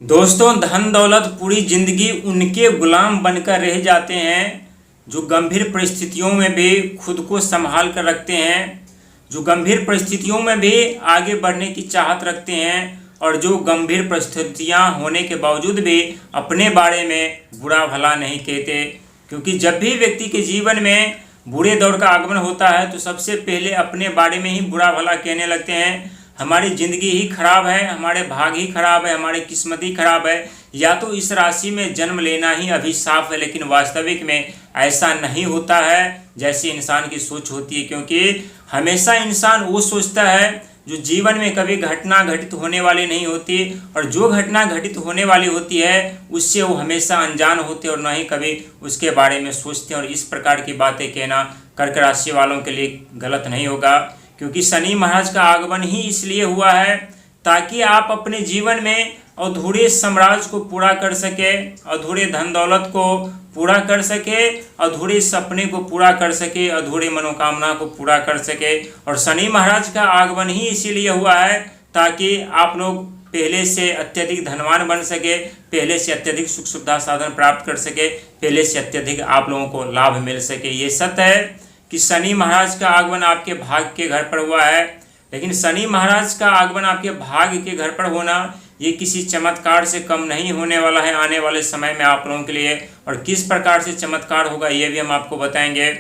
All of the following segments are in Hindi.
दोस्तों, धन दौलत पूरी जिंदगी उनके गुलाम बनकर रह जाते हैं जो गंभीर परिस्थितियों में भी खुद को संभाल कर रखते हैं, जो गंभीर परिस्थितियों में भी आगे बढ़ने की चाहत रखते हैं और जो गंभीर परिस्थितियां होने के बावजूद भी अपने बारे में बुरा भला नहीं कहते। क्योंकि जब भी व्यक्ति के जीवन में बुरे दौर का आगमन होता है तो सबसे पहले अपने बारे में ही बुरा भला कहने लगते हैं। हमारी ज़िंदगी ही खराब है, हमारे भाग ही खराब है, हमारी किस्मत ही खराब है, या तो इस राशि में जन्म लेना ही अभिशाप है। लेकिन वास्तविक में ऐसा नहीं होता है जैसी इंसान की सोच होती है। क्योंकि हमेशा इंसान वो सोचता है जो जीवन में कभी घटना घटित होने वाली नहीं होती, और जो घटना घटित होने वाली होती है उससे वो हमेशा अनजान होते और न ही कभी उसके बारे में सोचते। और इस प्रकार की बातें कहना कर्क राशि वालों के लिए गलत नहीं होगा। क्योंकि शनि महाराज का आगमन ही इसलिए हुआ है ताकि आप अपने जीवन में अधूरे साम्राज्य को पूरा कर सके, अधूरे धन दौलत को पूरा कर सके, अधूरे सपने को पूरा कर सके, अधूरे मनोकामना को पूरा कर सके। और शनि महाराज का आगमन ही इसीलिए हुआ है ताकि आप लोग पहले से अत्यधिक धनवान बन सके, पहले से अत्यधिक सुख सुविधा साधन प्राप्त कर सके, पहले से अत्यधिक आप लोगों को लाभ मिल सके। ये सत्य है कि शनि महाराज का आगमन आपके भाग्य के घर पर हुआ है। लेकिन शनि महाराज का आगमन आपके भाग्य के घर पर होना ये किसी चमत्कार से कम नहीं होने वाला है आने वाले समय में आप लोगों के लिए। और किस प्रकार से चमत्कार होगा ये भी हम आपको बताएंगे।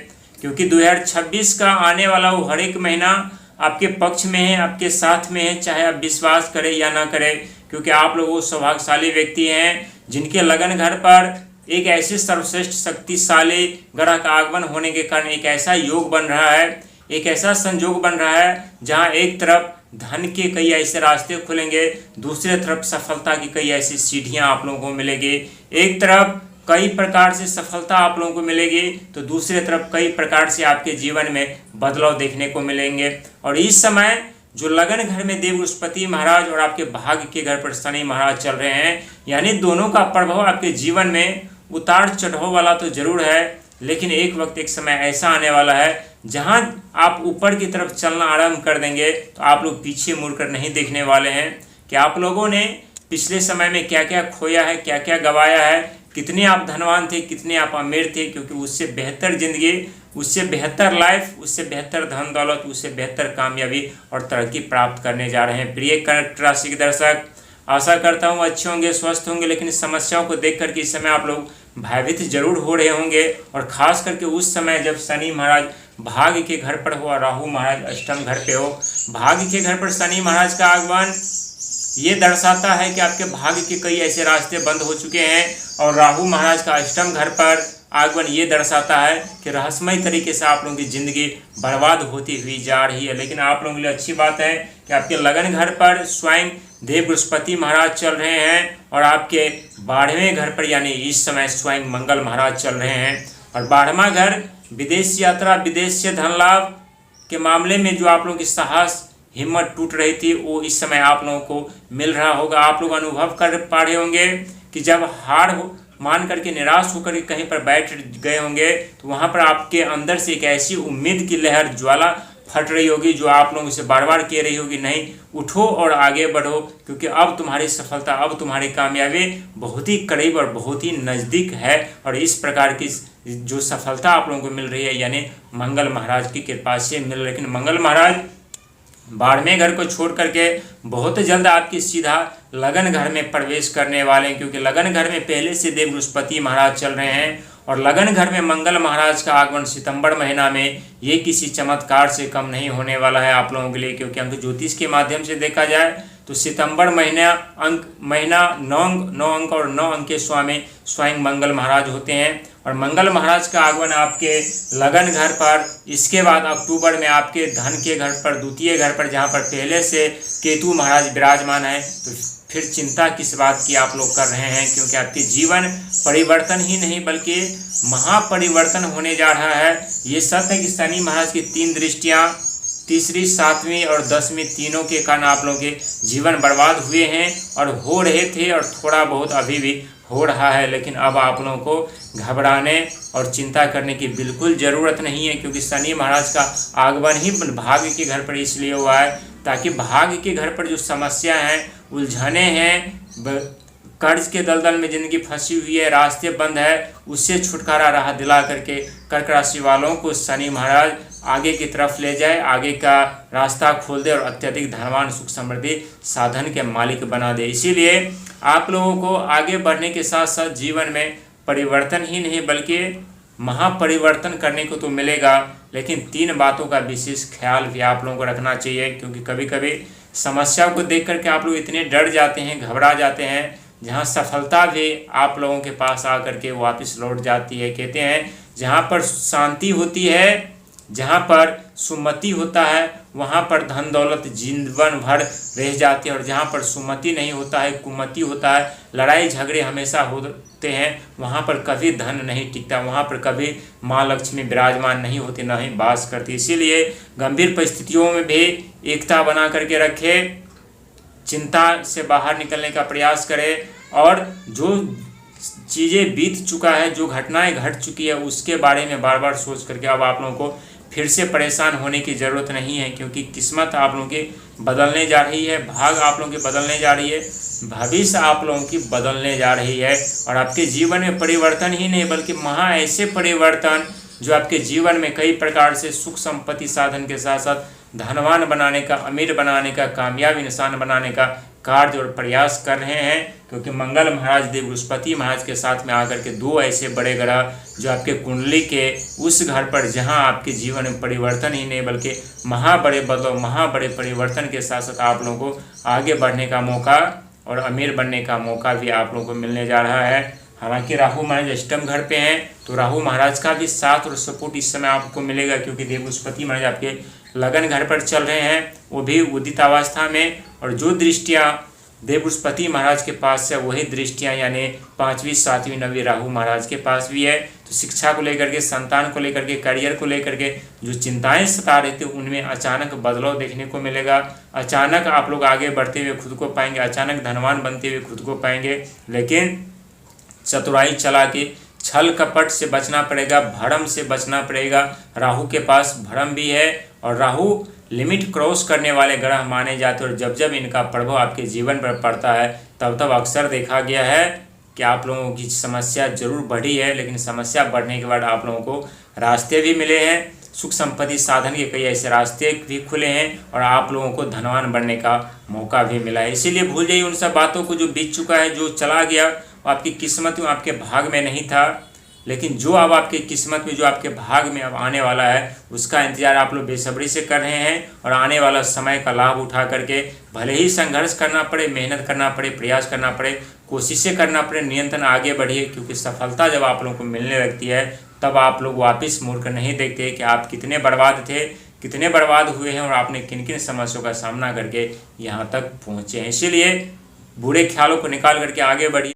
क्योंकि 2026 का आने वाला वो हर एक महीना आपके पक्ष में है, आपके साथ में है, चाहे आप विश्वास करें या ना करें। क्योंकि आप लोग वो सौभाग्यशाली व्यक्ति हैं जिनके लगन घर पर एक ऐसे सर्वश्रेष्ठ शक्तिशाली ग्रह का आगमन होने के कारण एक ऐसा योग बन रहा है, एक ऐसा संयोग बन रहा है जहां एक तरफ धन के कई ऐसे रास्ते खुलेंगे, दूसरे तरफ सफलता की कई ऐसी सीढ़ियां आप लोगों को मिलेगी। एक तरफ कई प्रकार से सफलता आप लोगों को मिलेगी तो दूसरे तरफ कई प्रकार से आपके जीवन में बदलाव देखने को मिलेंगे। और इस समय जो लगन घर में देव बृहस्पति महाराज और आपके भाग्य के घर पर शनि महाराज चल रहे हैं, यानी दोनों का प्रभाव आपके जीवन में उतार चढ़ाव वाला तो जरूर है, लेकिन एक वक्त एक समय ऐसा आने वाला है जहां आप ऊपर की तरफ चलना आरंभ कर देंगे तो आप लोग पीछे मुड़कर नहीं देखने वाले हैं कि आप लोगों ने पिछले समय में क्या क्या खोया है, क्या क्या गंवाया है, कितने आप धनवान थे, कितने आप अमीर थे। क्योंकि उससे बेहतर जिंदगी, उससे बेहतर लाइफ, उससे बेहतर धन दौलत, उससे बेहतर कामयाबी और तरक्की प्राप्त करने जा रहे हैं। प्रिय कर्क राशि के दर्शक, आशा करता हूँ अच्छे होंगे, स्वस्थ होंगे। लेकिन समस्याओं को देख करके इस समय आप लोग भयभीत जरूर हो रहे होंगे। और खास करके उस समय जब शनि महाराज भाग्य के घर पर हो और राहु महाराज अष्टम घर पे हो। भाग्य के घर पर शनि महाराज का आगमन ये दर्शाता है कि आपके भाग्य के कई ऐसे रास्ते बंद हो चुके हैं, और राहु महाराज का अष्टम घर पर आगमन ये दर्शाता है कि रहस्यमय तरीके से आप लोगों की जिंदगी बर्बाद होती हुई जा रही है। लेकिन आप लोगों के लिए अच्छी बात है कि आपके लगन घर पर स्वयं देव बृहस्पति महाराज चल रहे हैं, और आपके 12वें घर पर यानी इस समय स्वयं मंगल महाराज चल रहे हैं। और 12वां घर विदेश यात्रा, विदेश से धन लाभ के मामले में जो आप लोगों की साहस हिम्मत टूट रही थी वो इस समय आप लोगों को मिल रहा होगा। आप लोग अनुभव कर पा रहे होंगे कि जब हार मान करके निराश होकर कहीं पर बैठ गए होंगे तो वहाँ पर आपके अंदर से एक ऐसी उम्मीद की लहर ज्वाला फट रही होगी जो आप लोगों से बार बार कह रही होगी, नहीं उठो और आगे बढ़ो, क्योंकि अब तुम्हारी सफलता, अब तुम्हारी कामयाबी बहुत ही करीब और बहुत ही नज़दीक है। और इस प्रकार की जो सफलता आप लोगों को मिल रही है यानी मंगल महाराज की कृपा से मिल रही है। लेकिन मंगल महाराज 12वें घर को छोड़ करके बहुत जल्द आपकी सीधा लगन घर में प्रवेश करने वाले हैं। क्योंकि लगन घर में पहले से देव बृहस्पति महाराज चल रहे हैं, और लगन घर में मंगल महाराज का आगमन सितंबर महीना में ये किसी चमत्कार से कम नहीं होने वाला है आप लोगों के लिए। क्योंकि अंक ज्योतिष के माध्यम से देखा जाए तो सितंबर महीना 9 अंक और 9 अंक के स्वामी स्वयं मंगल महाराज होते हैं। और मंगल महाराज का आगमन आपके लगन घर पर, इसके बाद अक्टूबर में आपके धन के घर पर, द्वितीय घर पर, जहाँ पर पहले से केतु महाराज विराजमान है। तो फिर चिंता किस बात की आप लोग कर रहे हैं, क्योंकि आपके जीवन परिवर्तन ही नहीं बल्कि महापरिवर्तन होने जा रहा है। ये सत्य है कि शनि महाराज की 3 दृष्टियाँ, तीसरी, 7वीं और 10वीं तीनों के कारण आप लोगों के जीवन बर्बाद हुए हैं और हो रहे थे, और थोड़ा बहुत अभी भी हो रहा है। लेकिन अब आप लोगों को घबराने और चिंता करने की बिल्कुल ज़रूरत नहीं है। क्योंकि शनि महाराज का आगमन ही भाग्य के घर पर इसलिए हुआ है ताकि भाग्य के घर पर जो समस्या हैं, उलझने हैं, कर्ज के दलदल में ज़िंदगी फंसी हुई है, रास्ते बंद है, उससे छुटकारा राह दिला करके कर्क राशि वालों को शनि महाराज आगे की तरफ ले जाए, आगे का रास्ता खोल दे और अत्यधिक धनवान सुख समृद्धि साधन के मालिक बना दे। इसीलिए आप लोगों को आगे बढ़ने के साथ साथ जीवन में परिवर्तन ही नहीं बल्कि महापरिवर्तन करने को तो मिलेगा, लेकिन 3 बातों का विशेष ख्याल भी आप लोगों को रखना चाहिए, क्योंकि कभी कभी समस्या को देख करके आप लोग इतने डर जाते हैं, घबरा जाते हैं, जहां सफलता भी आप लोगों के पास आकर के वापस लौट जाती है। कहते हैं जहां पर शांति होती है, जहां पर सुमति होता है, वहां पर धन दौलत जीवन भर रह जाती है, और जहां पर सुमति नहीं होता है, कुमति होता है, लड़ाई झगड़े हमेशा होते हैं, वहां पर कभी धन नहीं टिकता, वहां पर कभी माँ लक्ष्मी विराजमान नहीं होती, न ही वास करती। इसीलिए गंभीर परिस्थितियों में भी एकता बना करके रखे, चिंता से बाहर निकलने का प्रयास करें, और जो चीज़ें बीत चुका है, जो घटनाएं घट चुकी है, उसके बारे में बार बार सोच करके अब आप लोगों को फिर से परेशान होने की ज़रूरत नहीं है, क्योंकि किस्मत आप लोगों की बदलने जा रही है, भाग आप लोगों की बदलने जा रही है, भविष्य आप लोगों की बदलने जा रही है, और आपके जीवन में परिवर्तन ही नहीं बल्कि महा ऐसे परिवर्तन जो आपके जीवन में कई प्रकार से सुख संपत्ति साधन के साथ साथ धनवान बनाने का, अमीर बनाने का, कामयाब इंसान बनाने का कार्य और प्रयास कर रहे हैं। क्योंकि मंगल महाराज देव बृहस्पति महाराज के साथ में आकर के 2 ऐसे बड़े ग्रह जो आपके कुंडली के उस घर पर जहां आपके जीवन में परिवर्तन ही नहीं बल्कि बड़े बदलाव, बड़े परिवर्तन के साथ साथ आप लोगों को आगे बढ़ने का मौका और अमीर बनने का मौका भी आप लोगों को मिलने जा रहा है। हालांकि राहु महाराज अष्टम घर पे हैं, तो राहु महाराज का भी साथ और सपोर्ट इस समय आपको मिलेगा, क्योंकि देव बृहस्पति महाराज आपके लगन घर पर चल रहे हैं, वो भी उदित अवस्था में, और जो दृष्टियाँ देव बृहस्पति महाराज के पास है वही दृष्टियाँ यानी 5वीं 7वीं 9वीं राहु महाराज के पास भी है। तो शिक्षा को लेकर के, संतान को लेकर के, करियर को लेकर के जो चिंताएं सता रही थी उनमें अचानक बदलाव देखने को मिलेगा। अचानक आप लोग आगे बढ़ते हुए खुद को पाएंगे, अचानक धनवान बनते हुए खुद को पाएंगे, लेकिन चतुराई चला के छल कपट से बचना पड़ेगा, भ्रम से बचना पड़ेगा। राहु के पास भ्रम भी है, और राहु लिमिट क्रॉस करने वाले ग्रह माने जाते हैं, और जब जब इनका प्रभाव आपके जीवन पर पड़ता है तब तब अक्सर देखा गया है कि आप लोगों की समस्या जरूर बढ़ी है, लेकिन समस्या बढ़ने के बाद आप लोगों को रास्ते भी मिले हैं, सुख संपत्ति साधन के कई ऐसे रास्ते भी खुले हैं, और आप लोगों को धनवान बनने का मौका भी मिला है। इसीलिए भूल जाइए उन सब बातों को जो बीत चुका है, जो चला गया, वो आपकी किस्मत में, आपके भाग में नहीं था, लेकिन जो अब आपकी किस्मत में, जो आपके भाग में अब आने वाला है, उसका इंतजार आप लोग बेसब्री से कर रहे हैं, और आने वाला समय का लाभ उठा करके भले ही संघर्ष करना पड़े, मेहनत करना पड़े, प्रयास करना पड़े, कोशिशें करना पड़े, निरंतर आगे बढ़िए, क्योंकि सफलता जब आप लोगों को मिलने लगती है तब आप लोग वापस मुड़कर नहीं देखते कि आप कितने बर्बाद थे, कितने बर्बाद हुए हैं, और आपने किन किन समस्याओं का सामना करके यहाँ तक पहुँचे हैं। इसीलिए बुरे ख्यालों को निकाल करके आगे बढ़िए।